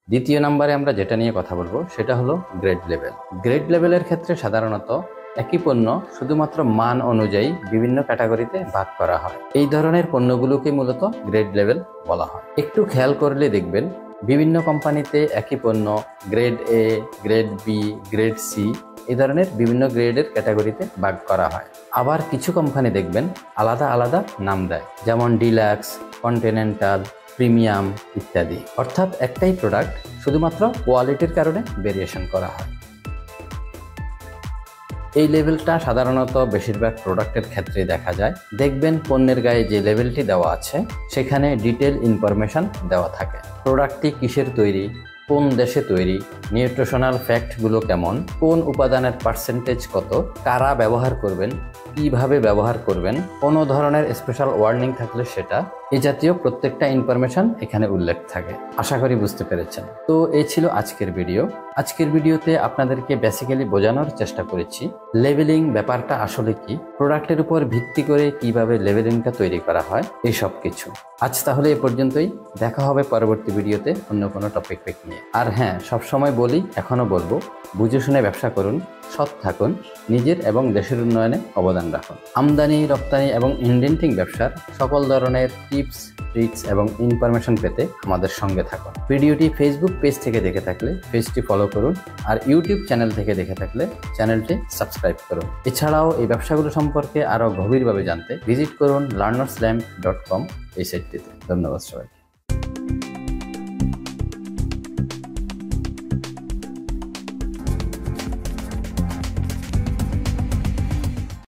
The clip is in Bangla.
দ্বিতীয় নম্বরে আমরা যেটা নিয়ে কথা বলবো সেটা হলো গ্রেড লেভেল। গ্রেড লেভেলের ক্ষেত্রে সাধারণত একই পণ্য শুধুমাত্র মান অনুযায়ী বিভিন্ন ক্যাটাগরিতে ভাগ করা হয়। এই ধরনের পণ্যগুলোকে মূলত গ্রেড লেভেল বলা হয়। একটু খেয়াল করলে দেখবেন বিভিন্ন কোম্পানিতে একই পণ্য grade A, grade B, grade C এই ধরনের বিভিন্ন গ্রেডের ক্যাটাগরিতে ভাগ করা হয়। আবার কিছু কোম্পানি দেখবেন আলাদা আলাদা নাম দেয়, যেমন ডিলাক্স, কন্টিনেন্টাল, প্রিমিয়াম ইত্যাদি। অর্থাৎ একটাই প্রোডাক্ট শুধুমাত্র কোয়ালিটির কারণে ভেরিয়েশন করা হয়। এই লেভেলটা সাধারণত বেশিরভাগ প্রোডাক্টের ক্ষেত্রে দেখা যায়। দেখবেন পণ্যের গায়ে যে লেভেলটি দেওয়া আছে সেখানে ডিটেল ইনফরমেশন দেওয়া থাকে। প্রোডাক্টটি কিসের তৈরি, কোন দেশে তৈরি, নিউট্রিশনাল ফ্যাক্টগুলো কেমন, কোন উপাদানের পার্সেন্টেজ কত, কারা ব্যবহার করবেন, কিভাবে ব্যবহার করবেন, কোনো ধরনের স্পেশাল ওয়ার্নিং থাকলে সেটা, এই জাতীয় প্রত্যেকটা ইনফরমেশন এখানে উল্লেখ থাকে। আশা করি বুঝতে পেরেছেন। তো এই ছিল আজকের ভিডিও। আজকের ভিডিওতে আপনাদেরকে বেসিক্যালি বোঝানোর চেষ্টা করেছি লেভেলিং ব্যাপারটা আসলে কি, প্রোডাক্টের উপর ভিত্তি করে কিভাবে লেভেলিংটা তৈরি করা হয়, এই সব কিছু। আজ তাহলে এ পর্যন্তই। দেখা হবে পরবর্তী ভিডিওতে অন্য কোনো টপিক নিয়ে। আর হ্যাঁ, সবসময় বলি, এখনো বলবো, বুঝে শুনে ব্যবসা করুন, সৎ থাকুন, নিজের এবং দেশের উন্নয়নে অবদান রাখুন। আমদানি, রপ্তানি এবং ইন্ডেন্টিং ব্যবসার সকল ধরনের টিপস, ট্রিক্স এবং ইনফরমেশন পেতে আমাদের সঙ্গে থাকুন। ভিডিওটি ফেসবুক পেজ থেকে দেখে থাকলে পেজটি ফলো করুন, আর ইউটিউব চ্যানেল থেকে দেখে থাকলে চ্যানেলটি সাবস্ক্রাইব করুন। এছাড়াও এই ব্যবসাগুলো সম্পর্কে আরও গভীরভাবে জানতে ভিজিট করুন learnerslamp.com এই সাইটটিতে। ধন্যবাদ সবাই।